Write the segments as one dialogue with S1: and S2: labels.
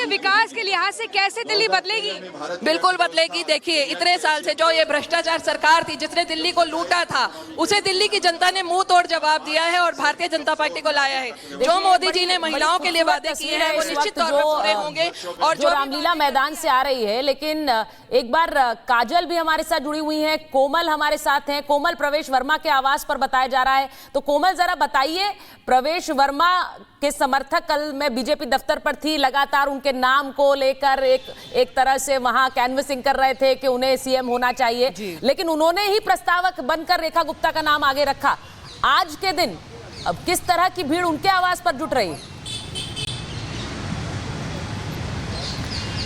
S1: विकास के लिहाज से कैसे दिल्ली बदलेगी?
S2: बिल्कुल बदलेगी। देखिए, इतने साल से जो ये भ्रष्टाचार सरकार थी जिसने दिल्ली को लूटा था, उसे दिल्ली की जनता ने मुंह तोड़ जवाब दिया है और भारतीय जनता पार्टी को लाया है। जो मोदी जी ने महिलाओं के लिए वादे किए हैं वो निश्चित तौर पर पूरे होंगे। और
S3: जो रामलीला मैदान से आ रही है, लेकिन एक बार काजल भी हमारे साथ जुड़ी हुई है, कोमल हमारे साथ हैं। कोमल, प्रवेश वर्मा के आवास पर बताया जा रहा है, तो कोमल जरा बताइए, प्रवेश वर्मा के समर्थक कल मैं बीजेपी दफ्तर पर थी, लगातार उनके नाम को लेकर एक तरह से वहां कैनवसिंग कर रहे थे कि उन्हें सीएम होना चाहिए, लेकिन उन्होंने ही प्रस्तावक बनकर रेखा गुप्ता का नाम आगे रखा। आज के दिन अब किस तरह की भीड़ उनके आवास पर जुट रही है?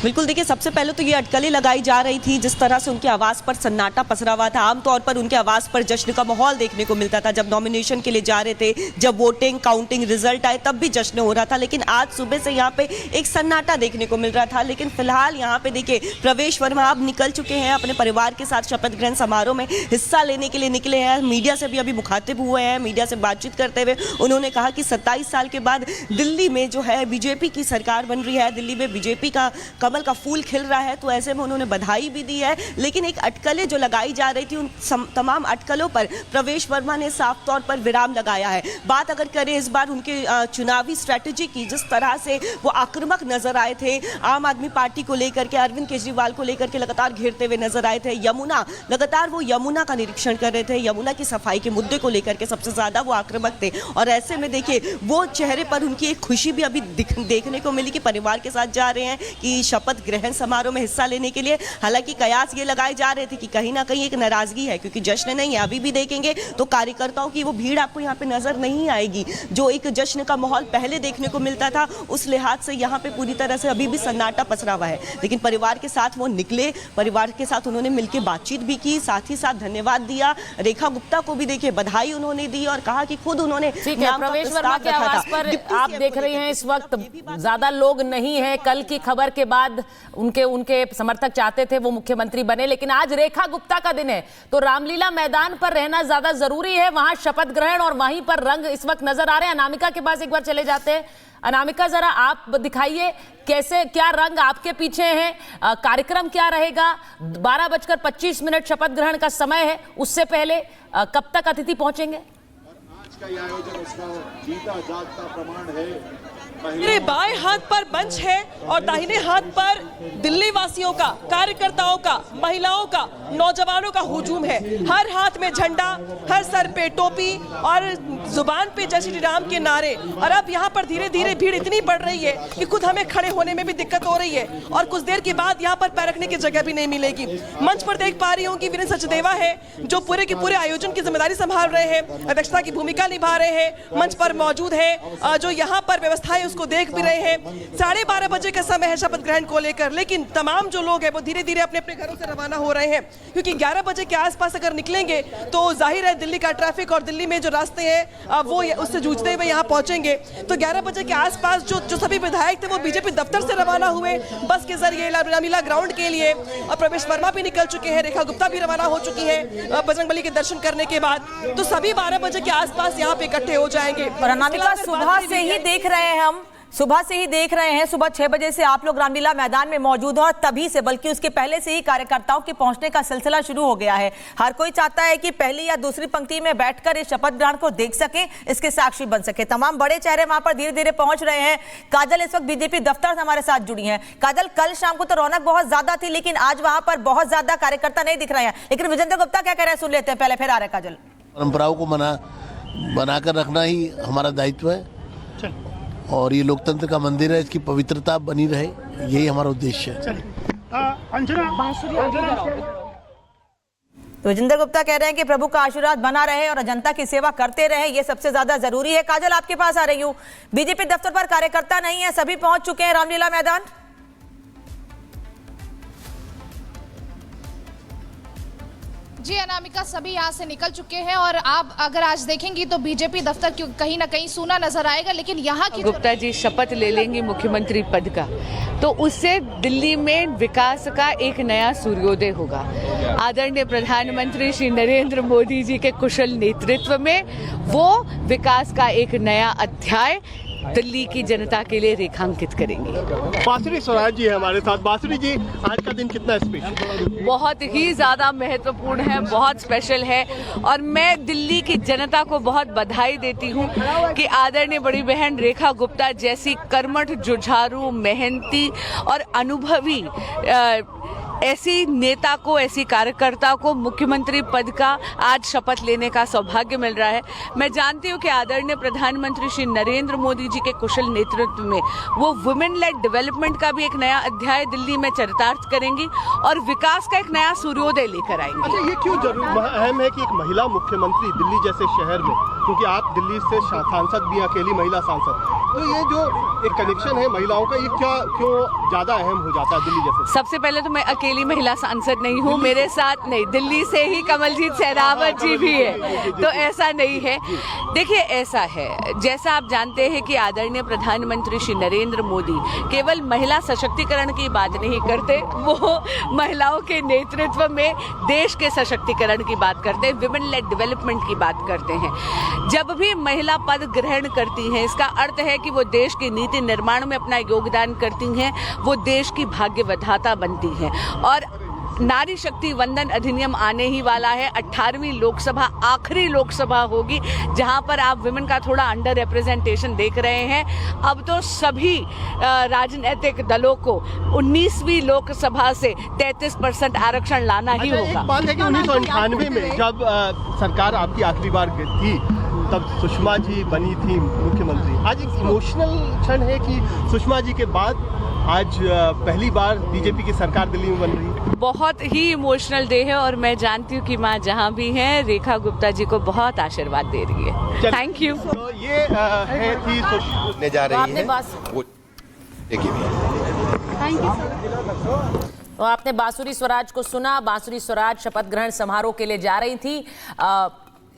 S4: बिल्कुल, देखिए, सबसे पहले तो ये अटकलें लगाई जा रही थी जिस तरह से उनके आवास पर सन्नाटा पसरा हुआ था। आमतौर पर उनके आवास पर जश्न का माहौल देखने को मिलता था। जब नॉमिनेशन के लिए जा रहे थे, जब वोटिंग काउंटिंग रिजल्ट आए, तब भी जश्न हो रहा था। लेकिन आज सुबह से यहाँ पे एक सन्नाटा देखने को मिल रहा था। लेकिन फिलहाल यहाँ पे देखिए, प्रवेश वर्मा अब निकल चुके हैं, अपने परिवार के साथ शपथ ग्रहण समारोह में हिस्सा लेने के लिए निकले हैं। मीडिया से भी अभी मुखातिब हुए हैं। मीडिया से बातचीत करते हुए उन्होंने कहा कि 27 साल के बाद दिल्ली में जो है बीजेपी की सरकार बन रही है, दिल्ली में बीजेपी का कमल का फूल खिल रहा है। तो ऐसे में उन्होंने बधाई भी दी है। लेकिन एक अटकलें जो लगाई जा रही थी, उन तमाम अटकलों पर प्रवेश वर्मा ने साफ तौर पर विराम लगाया है। बात अगर करें इस बार उनके चुनावी स्ट्रैटेजी की, जिस तरह से वो आक्रामक नजर आए थे, आम आदमी पार्टी को लेकर के, अरविंद केजरीवाल को लेकर के लगातार घेरते हुए नजर आए थे। यमुना, लगातार वो यमुना का निरीक्षण कर रहे थे, यमुना की सफाई के मुद्दे को लेकर के सबसे ज्यादा वो आक्रामक थे। और ऐसे में देखिए, वो चेहरे पर उनकी एक खुशी भी अभी देखने को मिली कि परिवार के साथ जा रहे हैं कि शपथ ग्रहण समारोह में हिस्सा लेने के लिए। हालांकि कयास ये लगाए जा रहे थे कि कहीं ना कहीं एक नाराजगी है, क्योंकि जश्न नहीं है। अभी भी देखेंगे तो कार्यकर्ताओं की वो भीड़ आपको यहाँ पे नजर नहीं आएगी जो एक जश्न का माहौल पहले देखने को मिलता था। उस लिहाज से यहाँ पे पूरी तरह से अभी भी सन्नाटा पसरा हुआ है। लेकिन परिवार के साथ वो निकले, परिवार के साथ उन्होंने मिलकर बातचीत भी की, साथ ही साथ धन्यवाद दिया। रेखा गुप्ता को भी देखिए बधाई उन्होंने दी और कहा कि खुद उन्होंने
S3: प्रवेश वर्मा के आवास पर आप देख रहे हैं इस वक्त ज्यादा लोग नहीं है। कल की खबर के बाद उनके समर्थक चाहते थे वो मुख्यमंत्री बने, लेकिन आज रेखा गुप्ता का दिन है, तो रामलीला मैदान पर रहना ज्यादा जरूरी है। वहां शपथ ग्रहण और वहीं पर रंग इस वक्त नजर आ रहे हैं। अनामिका के पास एक बार चले जाते हैं। अनामिका, जरा आप दिखाइए कैसे, क्या रंग आपके पीछे हैं, कार्यक्रम क्या रहेगा? 12:25 शपथ ग्रहण का समय है, उससे पहले कब तक अतिथि पहुंचेंगे?
S5: आज का ये आयोजन उसका जीता जागता प्रमाण है।
S6: मेरे बाएं हाथ पर मंच है और दाहिने हाथ पर दिल्ली वासियों का, कार्यकर्ताओं का, महिलाओं का, नौजवानों का हुजूम है। हर हाथ में झंडा, हर सर पे टोपी और जुबान पे जय श्री राम के नारे। और अब यहाँ पर धीरे धीरे भीड़ इतनी बढ़ रही है कि खुद हमें खड़े होने में भी दिक्कत हो रही है और कुछ देर के बाद यहाँ पर पैर रखने की जगह भी नहीं मिलेगी। मंच पर देख पा रही हूँ कि वीरेंद्र सचदेवा है जो पूरे के पूरे आयोजन की जिम्मेदारी संभाल रहे हैं, अध्यक्षता की भूमिका निभा रहे हैं, मंच पर मौजूद है, जो यहाँ पर व्यवस्थाएं उसको देख भी रहे हैं। 12:30 बजे का समय है शपथ ग्रहण को लेकर, लेकिन तमाम जो लोग हैं वो धीरे धीरे अपने अपने घरों से रवाना हो रहे हैं, क्योंकि 11 बजे के आसपास अगर निकलेंगे तो जाहिर है दिल्ली का ट्रैफिक और दिल्ली में जो रास्ते हैं वो उससे जूझते हुए यहाँ पहुंचेंगे। तो 11 बजे के आसपास जो सभी विधायक थे वो बीजेपी दफ्तर से रवाना हुए बस के जरिए रामलीला ग्राउंड के लिए। और प्रवेश वर्मा भी निकल चुके हैं, रेखा गुप्ता भी रवाना हो चुकी है बजरंगबली के दर्शन करने के बाद। तो सभी 12 बजे के आसपास यहाँ पे इकट्ठे हो जाएंगे।
S7: और अनामिका, सुबह से ही देख रहे हैं हम, सुबह 6 बजे से आप लोग रामलीला मैदान में मौजूद हैं और तभी से, बल्कि उसके पहले से ही कार्यकर्ताओं के पहुंचने का सिलसिला शुरू हो गया है। हर कोई चाहता है कि पहली या दूसरी पंक्ति में बैठकर इस शपथ ग्रहण को देख सके, इसके साक्षी बन सके। तमाम बड़े चेहरे वहां पर धीरे धीरे पहुंच रहे हैं। काजल इस वक्त बीजेपी दफ्तर से हमारे साथ जुड़ी हैं। काजल, कल शाम को तो रौनक बहुत ज्यादा थी, लेकिन आज वहां पर बहुत ज्यादा कार्यकर्ता नहीं दिख रहे हैं। लेकिन विजेंद्र गुप्ता क्या कह रहे हैं, सुन लेते हैं पहले, फिर आ रहे हैं काजल।
S8: परंपराओं को बनाकर रखना ही हमारा दायित्व है और ये लोकतंत्र का मंदिर है, इसकी पवित्रता बनी रहे, यही हमारा उद्देश्य है।
S7: तो विजेंद्र गुप्ता कह रहे हैं कि प्रभु का आशीर्वाद बना रहे और जनता की सेवा करते रहे, ये सबसे ज्यादा जरूरी है। काजल, आपके पास आ रही हूँ। बीजेपी दफ्तर पर कार्यकर्ता नहीं है, सभी पहुंच चुके हैं रामलीला मैदान।
S1: जी अनामिका, सभी यहाँ से निकल चुके हैं और आप अगर आज देखेंगी तो बीजेपी दफ्तर कहीं ना कहीं सूना नजर आएगा, लेकिन यहाँ की
S9: गुप्ता जी शपथ ले लेंगे मुख्यमंत्री पद का, तो उससे दिल्ली में विकास का एक नया सूर्योदय होगा। आदरणीय प्रधानमंत्री श्री नरेंद्र मोदी जी के कुशल नेतृत्व में वो विकास का एक नया अध्याय दिल्ली की जनता के लिए रेखांकित करेंगी।
S10: बांसुरी स्वराज जी है हमारे साथ। बांसुरी जी, आज का दिन कितना स्पेशल?
S9: बहुत ही ज़्यादा महत्वपूर्ण है, बहुत स्पेशल है और मैं दिल्ली की जनता को बहुत बधाई देती हूँ कि आदरणीय बड़ी बहन रेखा गुप्ता जैसी कर्मठ, जुझारू, मेहनती और अनुभवी ऐसी नेता को, ऐसी कार्यकर्ता को मुख्यमंत्री पद का आज शपथ लेने का सौभाग्य मिल रहा है। मैं जानती हूँ कि आदरणीय प्रधानमंत्री श्री नरेंद्र मोदी जी के कुशल नेतृत्व में वो वुमेन लेड डेवलपमेंट का भी एक नया अध्याय दिल्ली में चरितार्थ करेंगी और विकास का एक नया सूर्योदय लेकर आएंगी।
S10: अच्छा, ये क्यों अहम है कि एक महिला मुख्यमंत्री दिल्ली जैसे शहर में, क्योंकि आप दिल्ली से सांसद भी, अकेली महिला सांसद, तो ये जो एक कनेक्शन है महिलाओं का, ये क्यों ज्यादा अहम हो जाता है दिल्ली जैसे?
S9: सबसे पहले तो मैं अकेली महिला सांसद नहीं हूँ, मेरे साथ नहीं, दिल्ली से ही कमलजीत शेरावत जी भी है, तो ऐसा नहीं है। देखिए, ऐसा है, जैसा आप जानते हैं कि आदरणीय प्रधानमंत्री श्री नरेंद्र मोदी केवल महिला सशक्तिकरण की बात नहीं करते, वो महिलाओं के नेतृत्व में देश के सशक्तिकरण की बात करते हैं, विमेन लेड डेवलपमेंट की बात करते हैं। जब भी महिला पद ग्रहण करती हैं, इसका अर्थ है कि वो देश की नीति निर्माण में अपना योगदान करती हैं, वो देश की भाग्य विधाता बनती हैं। और नारी शक्ति वंदन अधिनियम आने ही वाला है। 18वीं लोकसभा आखिरी लोकसभा होगी जहां पर आप विमेन का थोड़ा अंडर रिप्रेजेंटेशन देख रहे हैं। अब तो सभी राजनीतिक दलों को 19वीं लोकसभा से 33% आरक्षण लाना ही होगा।
S10: एक बात है कि 1998 में जब सरकार आपकी आखिरी बार थी, तब सुषमा जी बनी थी मुख्यमंत्री। आज एक इमोशनल क्षण है कि सुषमा जी के बाद आज पहली बार बीजेपी की सरकार दिल्ली में बन रही है।
S9: बहुत ही इमोशनल डे है और मैं जानती हूँ कि माँ जहाँ भी हैं रेखा गुप्ता जी को बहुत आशीर्वाद दे रही है। Thank you.
S10: तो ये है थी
S11: ने जा रही है
S3: वो
S11: देखिए।
S3: Thank you. तो आपने बांसुरी स्वराज को सुना। बांसुरी स्वराज शपथ ग्रहण समारोह के लिए जा रही थी।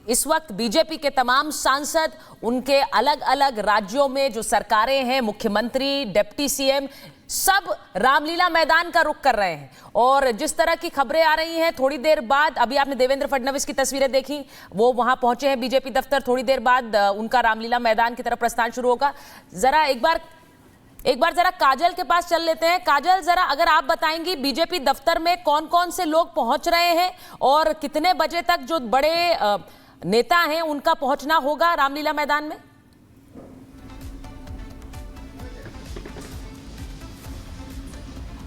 S3: इस वक्त बीजेपी के तमाम सांसद उनके अलग अलग राज्यों में जो सरकारें हैं, मुख्यमंत्री, डिप्टी सीएम, सब रामलीला मैदान का रुख कर रहे हैं। और जिस तरह की खबरें आ रही हैं, थोड़ी देर बाद, अभी आपने देवेंद्र फडणवीस की तस्वीरें देखी, वो वहां पहुंचे हैं बीजेपी दफ्तर। थोड़ी देर बाद उनका रामलीला मैदान की तरफ प्रस्थान शुरू होगा। जरा एक बार जरा काजल के पास चल लेते हैं। काजल, जरा अगर आप बताएंगी बीजेपी दफ्तर में कौन कौन से लोग पहुंच रहे हैं और कितने बजे तक जो बड़े नेता हैं उनका पहुंचना होगा रामलीला मैदान में?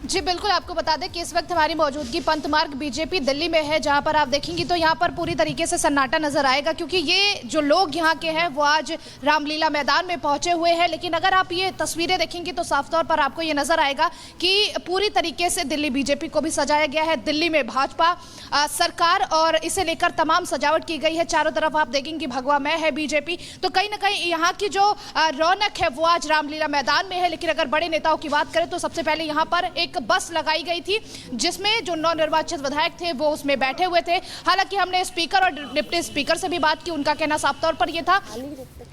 S1: जी बिल्कुल, आपको बता दें कि इस वक्त हमारी मौजूदगी पंत मार्ग बीजेपी दिल्ली में है, जहां पर आप देखेंगी तो यहां पर पूरी तरीके से सन्नाटा नजर आएगा, क्योंकि ये जो लोग यहां के हैं वो आज रामलीला मैदान में पहुंचे हुए हैं। लेकिन अगर आप ये तस्वीरें देखेंगी तो साफ तौर पर आपको ये नजर आएगा कि पूरी तरीके से दिल्ली बीजेपी को भी सजाया गया है। दिल्ली में भाजपा सरकार और इसे लेकर तमाम सजावट की गई है। चारों तरफ आप देखेंगे भगवामय है बीजेपी। तो कहीं ना कहीं यहाँ की जो रौनक है वो आज रामलीला मैदान में है। लेकिन अगर बड़े नेताओं की बात करें तो सबसे पहले यहाँ पर एक बस लगाई गई थी, जिसमें जो नवनिर्वाचित विधायक थे वो उसमें बैठे हुए थे। हालांकि हमने स्पीकर और डिप्टी स्पीकर से भी बात की, उनका कहना साफ तौर पर यह था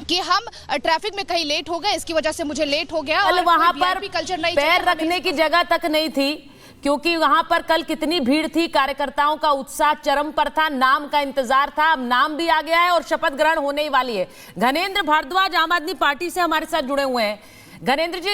S1: कि हम ट्रैफिक में कहीं लेट हो गए, इसकी वजह से मुझे लेट हो गया। और
S3: वहां पर
S1: कल्चर नहीं,
S3: पैर रखने की जगह तक नहीं थी, क्योंकि वहां पर कल कितनी भीड़ थी, कार्यकर्ताओं का उत्साह चरम पर था, नाम का इंतजार था। अब नाम भी आ गया है और शपथ ग्रहण होने ही वाली है। घनेंद्र भारद्वाज आम आदमी पार्टी से हमारे साथ जुड़े हुए हैं। घनेंद्र जी,